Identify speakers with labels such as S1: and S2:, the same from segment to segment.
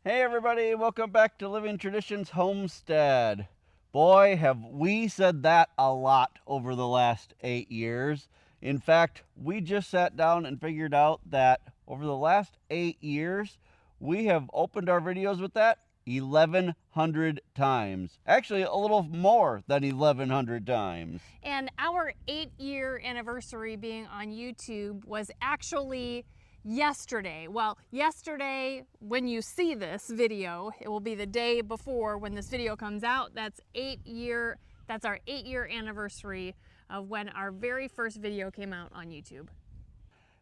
S1: Hey everybody, welcome back to Living Traditions Homestead. Boy, have we said that a lot over the last 8 years. In fact, we just sat down and figured out that over the last 8 years, we have opened our videos with that 1,100 times. Actually, a little more than 1,100 times.
S2: And our 8-year anniversary being on YouTube was actually yesterday. Well, yesterday, when you see this video, it will be the day before when this video comes out. That's our 8-year anniversary of when our very first video came out on YouTube.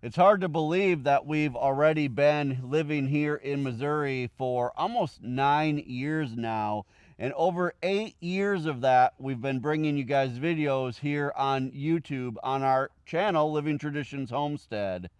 S1: It's hard to believe that we've already been living here in Missouri for almost 9 years now. And over 8 years of that, we've been bringing you guys videos here on YouTube on our channel, Living Traditions Homestead.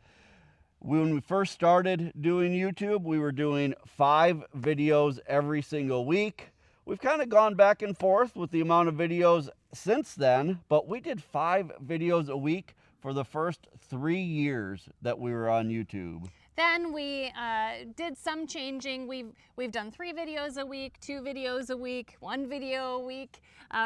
S1: When we first started doing YouTube, we were doing 5 videos every single week. We've kind of gone back and forth with the amount of videos since then, but we did 5 videos a week for the first 3 years that we were on YouTube.
S2: Then we did some changing. We've done 3 videos a week, 2 videos a week, 1 video a week.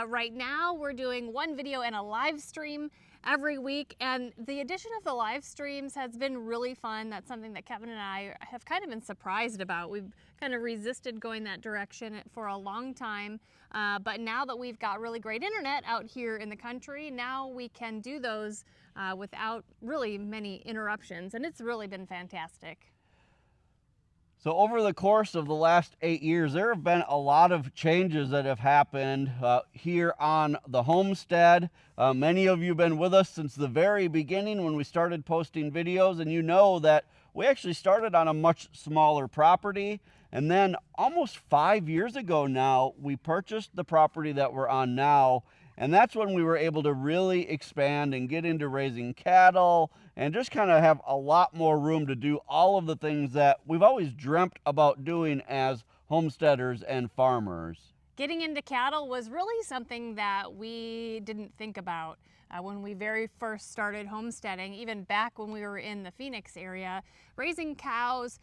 S2: Right now we're doing 1 video and a live stream every week, and the addition of the live streams has been really fun. That's something that Kevin and I have kind of been surprised about. We've kind of resisted going that direction for a long time, but now that we've got really great internet out here in the country, now we can do those without really many interruptions, and it's really been fantastic.
S1: So over the course of the last 8 years, there have been a lot of changes that have happened here on the homestead. Many of you have been with us since the very beginning when we started posting videos, and you know that we actually started on a much smaller property. And then almost 5 years ago now, we purchased the property that we're on now. And that's when we were able to really expand and get into raising cattle and just kind of have a lot more room to do all of the things that we've always dreamt about doing as homesteaders and farmers.
S2: Getting into cattle was really something that we didn't think about when we very first started homesteading. Even back when we were in the Phoenix area, raising cows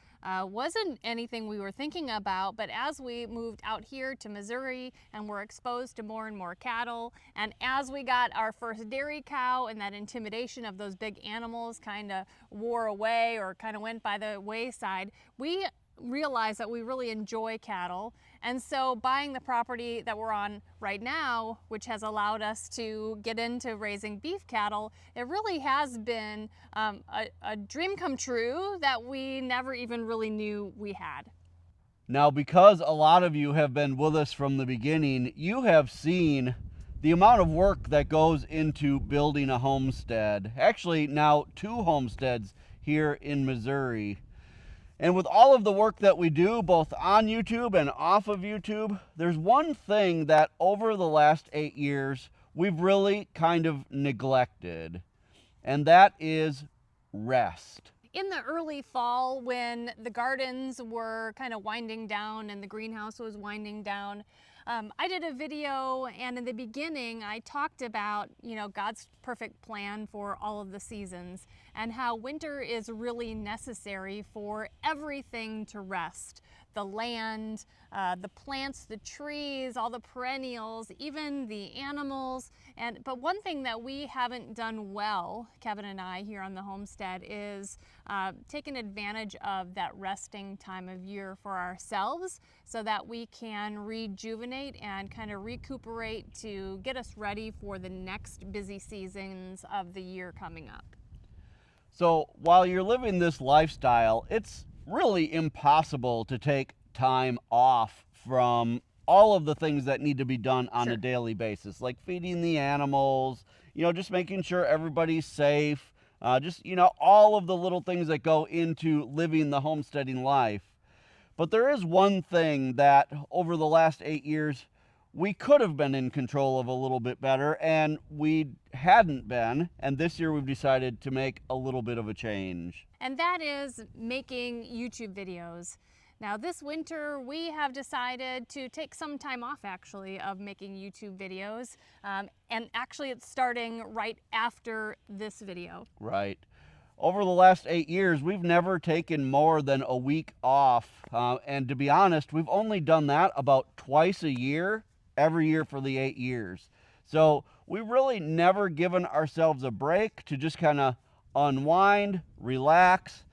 S2: wasn't anything we were thinking about, but as we moved out here to Missouri and were exposed to more and more cattle, and as we got our first dairy cow and that intimidation of those big animals kind of wore away or kind of went by the wayside, we realize that we really enjoy cattle, and so buying the property that we're on right now, which has allowed us to get into raising beef cattle, it really has been a dream come true that we never even really knew we had.
S1: Now, because a lot of you have been with us from the beginning, you have seen the amount of work that goes into building a homestead. Actually, now 2 homesteads here in Missouri. And with all of the work that we do, both on YouTube and off of YouTube, there's one thing that over the last 8 years, we've really kind of neglected, and that is rest.
S2: In the early fall, when the gardens were kind of winding down and the greenhouse was winding down, I did a video, and in the beginning I talked about, God's perfect plan for all of the seasons and how winter is really necessary for everything to rest. The land, the plants, the trees, all the perennials, even the animals. But one thing that we haven't done well, Kevin and I here on the homestead, is taken advantage of that resting time of year for ourselves so that we can rejuvenate and kind of recuperate to get us ready for the next busy seasons of the year coming up.
S1: So while you're living this lifestyle, it's really impossible to take time off from all of the things that need to be done on
S2: Sure.
S1: a daily basis, like feeding the animals, just making sure everybody's safe, all of the little things that go into living the homesteading life. But there is one thing that over the last 8 years, we could have been in control of a little bit better, and we hadn't been. And this year we've decided to make a little bit of a change.
S2: And that is making YouTube videos. Now this winter we have decided to take some time off actually of making YouTube videos, and actually it's starting right after this video.
S1: Right. over the last 8 years, we've never taken more than a week off. And to be honest, we've only done that about twice a year, every year for the 8 years. So we've really never given ourselves a break to just kind of unwind, relax,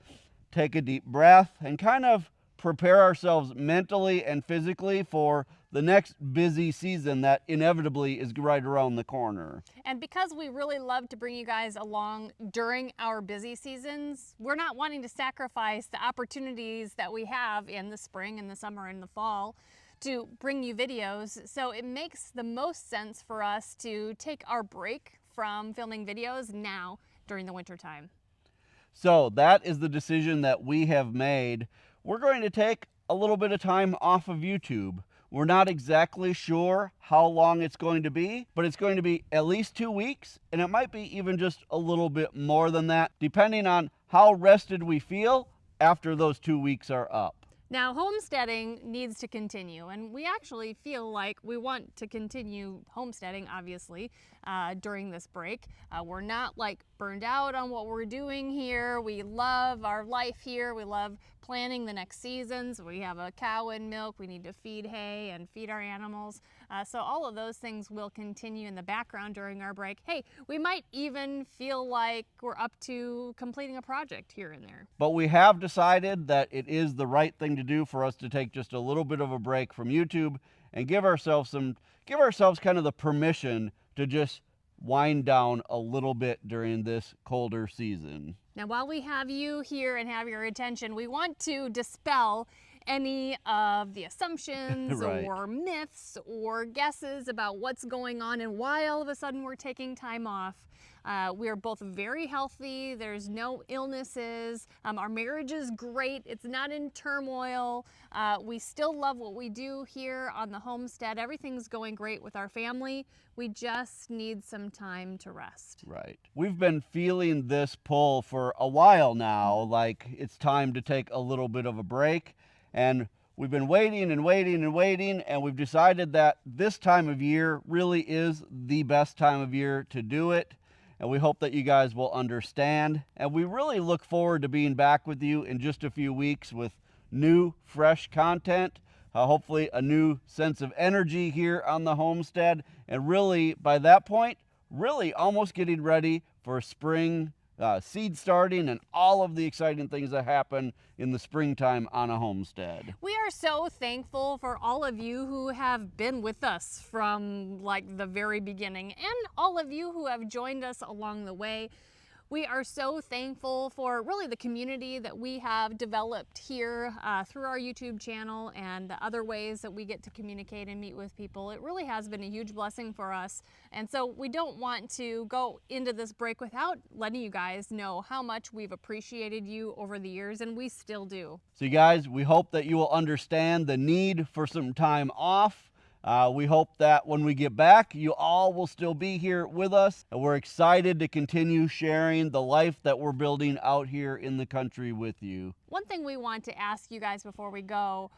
S1: take a deep breath, and kind of prepare ourselves mentally and physically for the next busy season that inevitably is right around the corner.
S2: And because we really love to bring you guys along during our busy seasons, we're not wanting to sacrifice the opportunities that we have in the spring and the summer and the fall to bring you videos. So it makes the most sense for us to take our break from filming videos now during the winter time.
S1: So that is the decision that we have made. We're going to take a little bit of time off of YouTube. We're not exactly sure how long it's going to be, but it's going to be at least 2 weeks, and it might be even just a little bit more than that, depending on how rested we feel after those 2 weeks are up.
S2: Now, homesteading needs to continue, and we actually feel like we want to continue homesteading, obviously, during this break. We're not like burned out on what we're doing here. We love our life here. We love planning the next seasons. We have a cow and milk. We need to feed hay and feed our animals. So all of those things will continue in the background during our break. Hey, we might even feel like we're up to completing a project here and there.
S1: But we have decided that it is the right thing to do for us to take just a little bit of a break from YouTube and give ourselves kind of the permission to just wind down a little bit during this colder season.
S2: Now, while we have you here and have your attention, we want to dispel any of the assumptions
S1: Right.
S2: or myths or guesses about what's going on and why all of a sudden we're taking time off. We are both very healthy. There's no illnesses. Our marriage is great. It's not in turmoil. We still love what we do here on the homestead. Everything's going great with our family. We just need some time to rest.
S1: Right. We've been feeling this pull for a while now, like it's time to take a little bit of a break. And we've been waiting and waiting and waiting, and we've decided that this time of year really is the best time of year to do it. And we hope that you guys will understand. And we really look forward to being back with you in just a few weeks with new, fresh content. Hopefully a new sense of energy here on the homestead. And really, by that point, really almost getting ready for spring seed starting and all of the exciting things that happen in the springtime on a homestead.
S2: We are so thankful for all of you who have been with us from like the very beginning and all of you who have joined us along the way. We are so thankful for really the community that we have developed here through our YouTube channel and the other ways that we get to communicate and meet with people. It really has been a huge blessing for us. And so we don't want to go into this break without letting you guys know how much we've appreciated you over the years, and we still do.
S1: So you guys, we hope that you will understand the need for some time off. We hope that when we get back, you all will still be here with us. And we're excited to continue sharing the life that we're building out here in the country with you.
S2: One thing we want to ask you guys before we go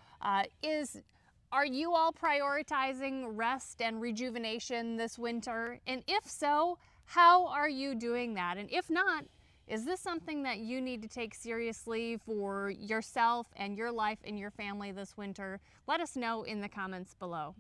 S2: is, are you all prioritizing rest and rejuvenation this winter? And if so, how are you doing that? And if not, is this something that you need to take seriously for yourself and your life and your family this winter? Let us know in the comments below.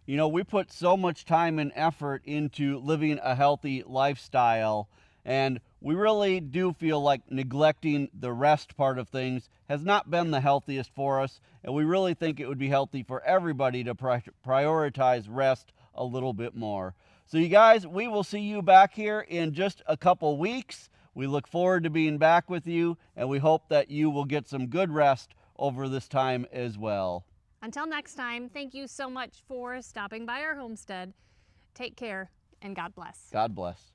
S1: You know, we put so much time and effort into living a healthy lifestyle, and we really do feel like neglecting the rest part of things has not been the healthiest for us, and we really think it would be healthy for everybody to prioritize rest a little bit more. So you guys, we will see you back here in just a couple weeks. We look forward to being back with you, and we hope that you will get some good rest over this time as well.
S2: Until next time, thank you so much for stopping by our homestead. Take care and God bless.
S1: God bless.